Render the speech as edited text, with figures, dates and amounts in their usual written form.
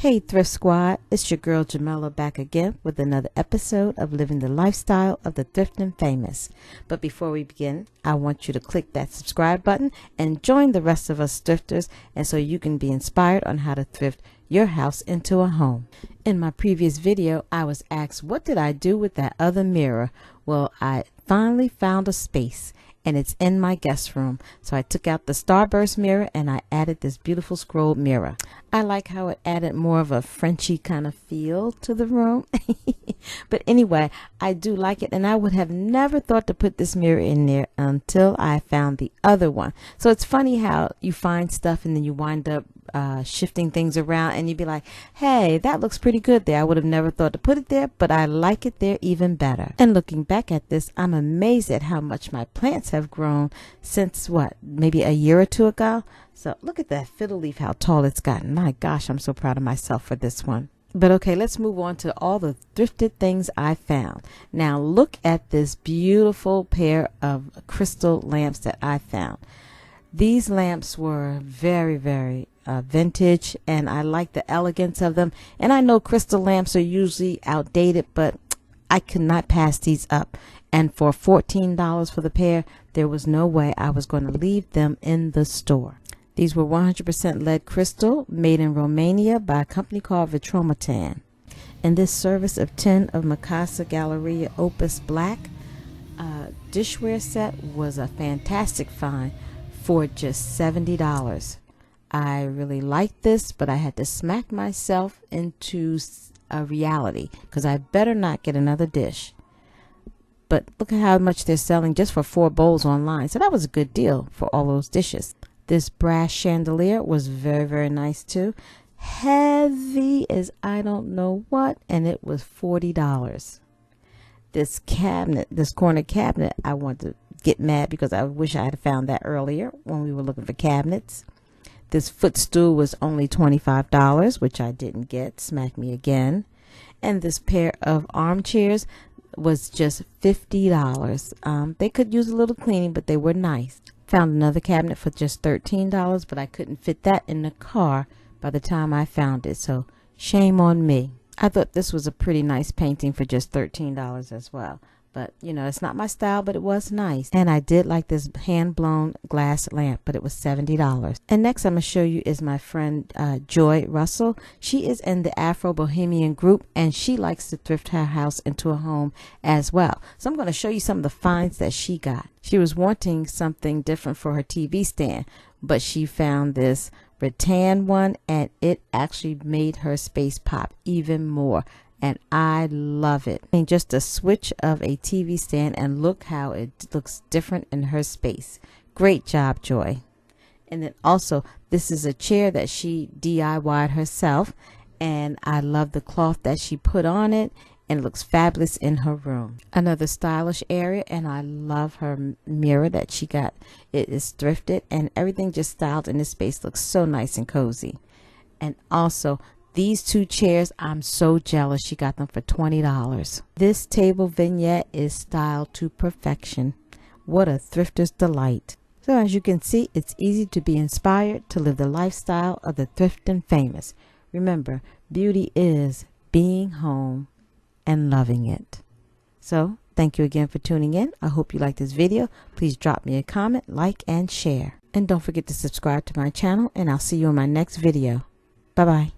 Hey Thrift Squad, it's your girl Jamela back again with another episode of Living the Lifestyle of the Thrifting Famous. But before we begin, I want you to click that subscribe button and join the rest of us thrifters, and so you can be inspired on how to thrift your house into a home. In my previous video, I was asked, what did I do with that other mirror? Well, I finally found a space, and it's in my guest room. So I took out the starburst mirror and I added this beautiful scroll mirror. I like how it added more of a Frenchy kind of feel to the room. But anyway, I do like it, and I would have never thought to put this mirror in there until I found the other one. So it's funny how you find stuff and then you wind up shifting things around, and you'd be like, hey, that looks pretty good there. I would have never thought to put it there, but I like it there even better. And looking back at this, I'm amazed at how much my plants have grown since maybe a year or two ago. So look at that fiddle leaf, how tall it's gotten. My gosh, I'm so proud of myself for this one. But okay, let's move on to all the thrifted things I found. Now look at this beautiful pair of crystal lamps that I found. These lamps were very, very vintage, and I like the elegance of them. And I know crystal lamps are usually outdated, but I could not pass these up. And for $14 for the pair, there was no way I was going to leave them in the store. These were 100% lead crystal, made in Romania by a company called Vitrometan. And this service of 10 of Mikasa Galleria Opus Black dishware set was a fantastic find for just $70. I really liked this, but I had to smack myself into a reality because I better not get another dish. But look at how much they're selling just for 4 bowls online. So that was a good deal for all those dishes. This brass chandelier was very, very nice too. Heavy as I don't know what, and it was $40. This cabinet, this corner cabinet, I want to get mad because I wish I had found that earlier when we were looking for cabinets. This footstool was only $25, which I didn't get. Smack me again. And this pair of armchairs was just $50. They could use a little cleaning, but they were nice. Found another cabinet for just $13, but I couldn't fit that in the car by the time I found it, so shame on me. I thought this was a pretty nice painting for just $13 as well. But, you know, it's not my style, but it was nice. And I did like this hand-blown glass lamp, but it was $70. And next I'm going to show you is my friend Joy Russell. She is in the Afro-Bohemian group, and she likes to thrift her house into a home as well. So I'm going to show you some of the finds that she got. She was wanting something different for her TV stand, but she found this rattan one, and it actually made her space pop even more. And I love it. And just a switch of a TV stand, and look how it looks different in her space. Great job, Joy. And then also, this is a chair that she DIY'd herself, and I love the cloth that she put on it, and it looks fabulous in her room. Another stylish area, and I love her mirror that she got. It is thrifted, and everything just styled in this space looks so nice and cozy. And also, these 2 chairs, I'm so jealous she got them for $20. This table vignette is styled to perfection. What a thrifter's delight. So as you can see, it's easy to be inspired to live the lifestyle of the thrifting famous. Remember, beauty is being home and loving it. So thank you again for tuning in. I hope you liked this video. Please drop me a comment, like, and share. And don't forget to subscribe to my channel, and I'll see you in my next video. Bye-bye.